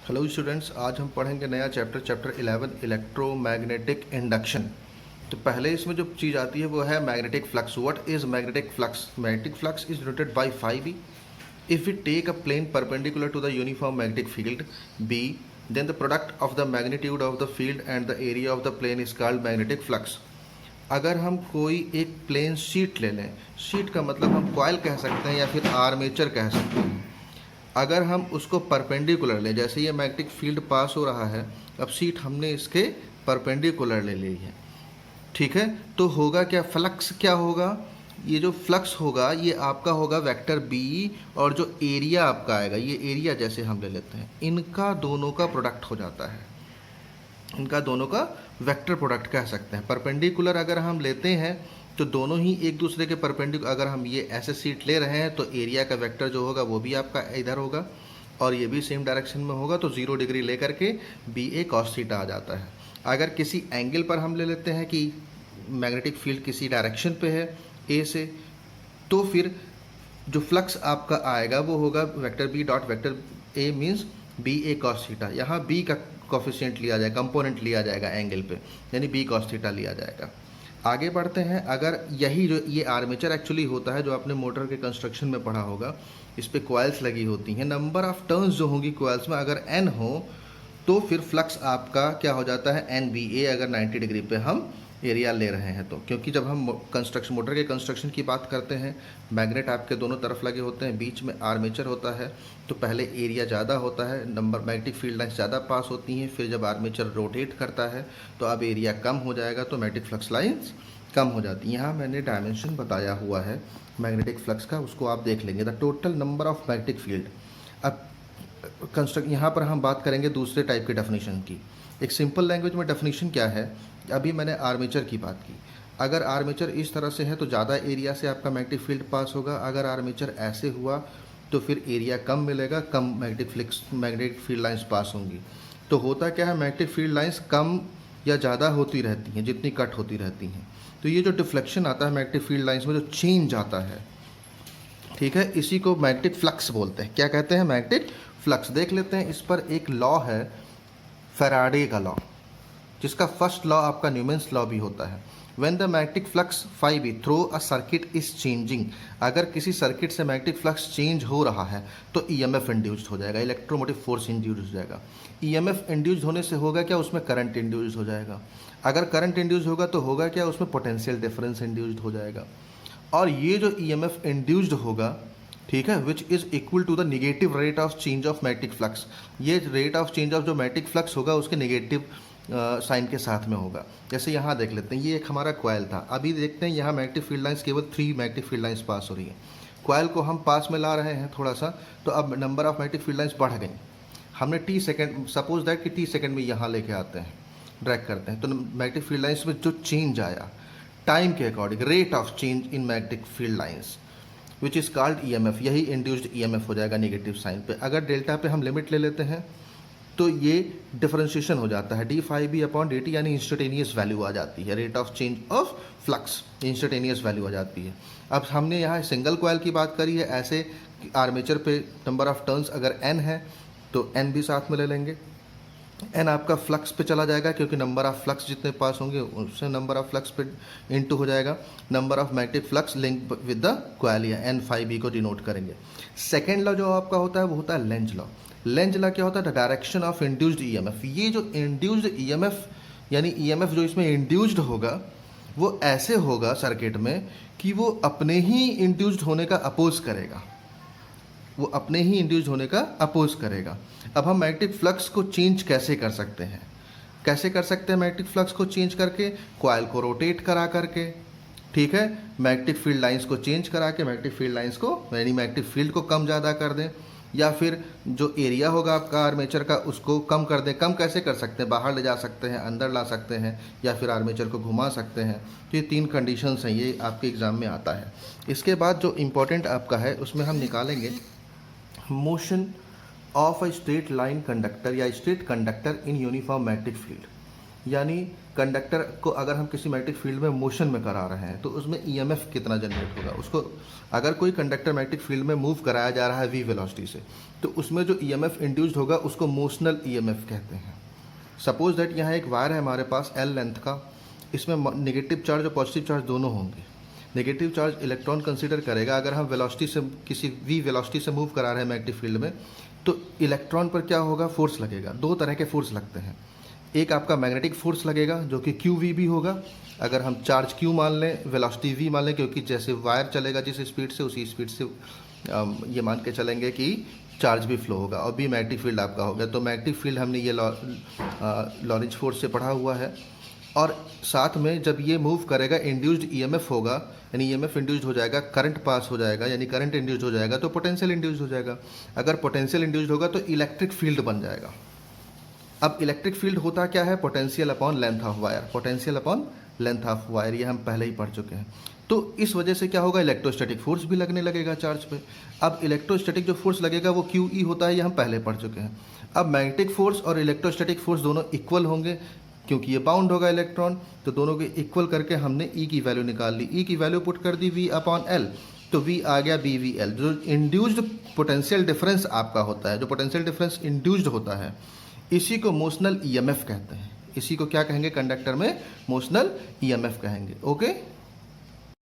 Hello students, आज हम पढ़ेंगे नया चैप्टर 11 इलेक्ट्रोमैग्नेटिक इंडक्शन। तो पहले इसमें जो चीज़ आती है वो है magnetic flux. What is magnetic flux? Magnetic flux is denoted by phi b। If we take a plane perpendicular to the uniform magnetic field b, then the product of the magnitude of the field and the area of the plane is called magnetic flux। अगर हम कोई एक plane sheet ले लें, sheet का मतलब हम coil कह सकते हैं या फिर आर्मेचर कह सकते हैं। अगर हम उसको परपेंडिकुलर लें, जैसे ये मैग्नेटिक फील्ड पास हो रहा है, अब शीट हमने इसके परपेंडिकुलर ले ली है, ठीक है। तो होगा क्या, फ्लक्स क्या होगा? ये जो फ्लक्स होगा ये आपका होगा वेक्टर बी, और जो एरिया आपका आएगा, ये एरिया जैसे हम ले लेते हैं, इनका दोनों का प्रोडक्ट हो जाता है। इनका दोनों का वेक्टर प्रोडक्ट कह सकते हैं। परपेंडिकुलर अगर हम लेते हैं तो दोनों ही एक दूसरे के परपेंडिकुलर, अगर हम ये ऐसे सीट ले रहे हैं तो एरिया का वेक्टर जो होगा वो भी आपका इधर होगा और ये भी सेम डायरेक्शन में होगा, तो 0 डिग्री लेकर के बी ए कॉस थीटा आ जाता है। अगर किसी एंगल पर हम ले लेते हैं कि मैग्नेटिक फील्ड किसी डायरेक्शन पे है ए से, तो फिर जो फ्लक्स आपका आएगा वो होगा vector B dot vector A means B A cos theta. यहाँ बी का कोफिशिएंट लिया जाएगा, कंपोनेंट लिया जाएगा एंगल पे, यानी बी कॉस थीटा लिया जाएगा। आगे बढ़ते हैं। अगर यही जो ये आर्मेचर एक्चुअली होता है, जो आपने मोटर के कंस्ट्रक्शन में पढ़ा होगा, इस पर कॉइल्स लगी होती हैं। नंबर ऑफ टर्न्स जो होंगी कॉइल्स में अगर एन हो तो फिर फ्लक्स आपका क्या हो जाता है, एन बी ए। अगर 90 डिग्री पे हम एरिया ले रहे हैं तो, क्योंकि जब हम कंस्ट्रक्शन मोटर के कंस्ट्रक्शन की बात करते हैं, मैग्नेट आपके दोनों तरफ लगे होते हैं, बीच में आर्मेचर होता है, तो पहले एरिया ज़्यादा होता है, नंबर मैग्नेटिक फील्ड लाइन्स ज़्यादा पास होती हैं। फिर जब आर्मेचर रोटेट करता है तो अब एरिया कम हो जाएगा, तो मैग्नेटिक फ्लक्स लाइन्स कम हो जाती है। यहाँ मैंने डायमेंशन बताया हुआ है मैग्नेटिक फ्लक्स का, उसको आप देख लेंगे, the total number of magnetic field. अब यहाँ पर हम बात करेंगे दूसरे टाइप के डेफिनेशन की। एक सिंपल लैंग्वेज में डेफिनेशन क्या है, अभी मैंने आर्मेचर की बात की। अगर आर्मेचर इस तरह से है तो ज़्यादा एरिया से आपका मैग्नेटिक फील्ड पास होगा। अगर आर्मेचर ऐसे हुआ तो फिर एरिया कम मिलेगा, कम मैग्नेटिक फील्ड लाइंस पास होंगी। तो होता क्या है, मैग्नेटिक फील्ड लाइंस कम या ज़्यादा होती रहती हैं जितनी कट होती रहती हैं। तो ये जो डिफ्लेक्शन आता है मैग्नेटिक फील्ड लाइंस में, जो चेंज आता है, ठीक है, इसी को मैग्नेटिक फ्लक्स बोलते हैं। क्या कहते हैं? Magnetic flux. देख लेते हैं, इस पर एक लॉ है फैराडे का लॉ, जिसका फर्स्ट लॉ आपका न्यूमेंस लॉ भी होता है। When the magnetic flux phi b through a circuit is changing, अगर किसी सर्किट से मैग्नेटिक फ्लक्स चेंज हो रहा है तो ईएमएफ इंड्यूस्ड हो जाएगा, इलेक्ट्रोमोटिव फोर्स इंड्यूस्ड हो जाएगा। ईएमएफ इंड्यूस्ड होने से होगा क्या, उसमें करंट इंड्यूस्ड हो जाएगा। अगर करंट इंड्यूस्ड होगा तो होगा क्या, उसमें पोटेंशियल डिफरेंस इंड्यूस्ड हो जाएगा। और ये जो ईएमएफ इंड्यूस्ड होगा, ठीक है, which is equal to the negative rate of change of magnetic flux. ये रेट ऑफ चेंज ऑफ जो मैग्नेटिक फ्लक्स होगा उसके नेगेटिव साइन के साथ में होगा। जैसे यहाँ देख लेते हैं, ये एक हमारा कॉइल था, अभी देखते हैं यहाँ मैग्नेटिक फील्ड लाइंस केवल 3 मैग्नेटिक फील्ड लाइंस पास हो रही है। कॉइल को हम पास में ला रहे हैं थोड़ा सा, तो अब number of magnetic field lines बढ़ गई। हमने टी सेकेंड, सपोज दैट कि टी सेकेंड में यहाँ लेके आते हैं, ड्रैग करते हैं, तो मैग्नेटिक फील्ड लाइंस में जो चेंज आया टाइम के according, rate of change in magnetic field lines which is called EMF, यही इंड्यूस्ड ईएमएफ हो जाएगा नेगेटिव साइन पे। अगर डेल्टा पे हम लिमिट ले लेते हैं तो ये डिफरेंशिएशन हो जाता है, d phi by upon d t, यानी इंस्टेंटेनियस वैल्यू आ जाती है, rate of change of flux instantaneous value आ जाती है। अब हमने यहाँ सिंगल कॉइल की बात करी है, ऐसे आर्मेचर पे नंबर ऑफ टर्न्स अगर एन है तो एन भी साथ में ले लेंगे। एन आपका फ्लक्स पे चला जाएगा, क्योंकि नंबर ऑफ फ्लक्स जितने पास होंगे उससे नंबर ऑफ फ्लक्स पे इनटू हो जाएगा number of magnetic flux link with the coil, या एन फाई बी को डिनोट करेंगे। सेकेंड लॉ जो आपका होता है वो होता है लेंज लॉ। लेंज लॉ क्या होता है, the direction of induced EMF. ये जो इंड्यूस्ड ईएमएफ, यानी ईएमएफ जो इसमें इंड्यूस्ड होगा वो ऐसे होगा सर्किट में कि वो अपने ही इंड्यूस्ड होने का अपोज करेगा, वो अपने ही इंड्यूस्ड होने का अपोज करेगा। अब हम मैग्नेटिक फ्लक्स को चेंज कैसे कर सकते हैं? कैसे कर सकते हैं मैग्नेटिक फ्लक्स को चेंज करके? कॉइल को रोटेट करा करके, ठीक है, मैग्नेटिक फील्ड लाइंस को चेंज करा के मैग्नेटिक फील्ड लाइंस को, यानी मैग्नेटिक फील्ड को कम ज़्यादा कर दें, या फिर जो एरिया होगा आपका आर्मेचर का उसको कम कर दें। कम कैसे कर सकते हैं? बाहर ले जा सकते हैं, अंदर ला सकते हैं, या फिर आर्मेचर को घुमा सकते हैं। तो ये 3 कंडीशंस हैं, ये आपके एग्जाम में आता है। इसके बाद जो इम्पोर्टेंट आपका है उसमें हम निकालेंगे motion of a straight line conductor या straight conductor in uniform magnetic field. यानी कंडक्टर को अगर हम किसी मैग्नेटिक फील्ड में मोशन में करा रहे हैं तो उसमें ईएमएफ कितना जनरेट होगा। उसको अगर कोई कंडक्टर मैग्नेटिक फील्ड में मूव कराया जा रहा है v वेलोसिटी से, तो उसमें जो ईएमएफ इंड्यूस्ड होगा उसको मोशनल ईएमएफ कहते हैं। सपोज दैट यहाँ एक वायर है हमारे पास l लेंथ का, इसमें नेगेटिव चार्ज और पॉजिटिव चार्ज दोनों होंगे। नेगेटिव चार्ज इलेक्ट्रॉन कंसीडर करेगा। अगर हम वेलोसिटी से किसी v वेलोसिटी से मूव करा रहे हैं मैग्नेटिक फील्ड में, तो इलेक्ट्रॉन पर क्या होगा, फोर्स लगेगा। दो तरह के फोर्स लगते हैं, एक आपका मैग्नेटिक फोर्स लगेगा जो कि क्यू वी भी होगा। अगर हम चार्ज क्यू मान लें, वेलोसिटी वी मान लें, क्योंकि जैसे वायर चलेगा जिस स्पीड से उसी स्पीड से ये मान के चलेंगे कि चार्ज भी फ्लो होगा, और भी मैग्नेटिक फील्ड आपका होगा। तो मैग्नेटिक फील्ड हमने ये लॉरेंज फोर्स से पढ़ा हुआ है। और साथ में जब ये मूव करेगा इंड्यूस्ड ईएमएफ होगा, यानी ईएमएफ इंड्यूस्ड हो जाएगा, करंट पास हो जाएगा, यानी करंट इंड्यूस्ड हो जाएगा, तो पोटेंशियल इंड्यूस्ड हो जाएगा। अगर पोटेंशियल इंड्यूस्ड होगा तो इलेक्ट्रिक फील्ड बन जाएगा। अब इलेक्ट्रिक फील्ड होता क्या है, potential upon length of wire, potential upon length of wire, ये हम पहले ही पढ़ चुके हैं। तो इस वजह से क्या होगा, इलेक्ट्रोस्टैटिक फोर्स भी लगने लगेगा चार्ज पे। अब इलेक्ट्रोस्टैटिक जो फोर्स लगेगा वो क्यू ई होता है, ये हम पहले पढ़ चुके हैं। अब मैग्नेटिक फोर्स और इलेक्ट्रोस्टैटिक फोर्स दोनों इक्वल होंगे, क्योंकि ये बाउंड होगा इलेक्ट्रॉन, तो दोनों के इक्वल करके हमने ई की वैल्यू निकाल ली। ई की वैल्यू पुट कर दी वी अपॉन एल, तो वी आ गया बी वी एल। जो इंड्यूस्ड पोटेंशियल डिफरेंस आपका होता है, जो पोटेंशियल डिफरेंस इंड्यूस्ड होता है, इसी को मोशनल ईएमएफ कहते हैं। इसी को क्या कहेंगे, कंडक्टर में मोशनल ईएमएफ कहेंगे। ओके।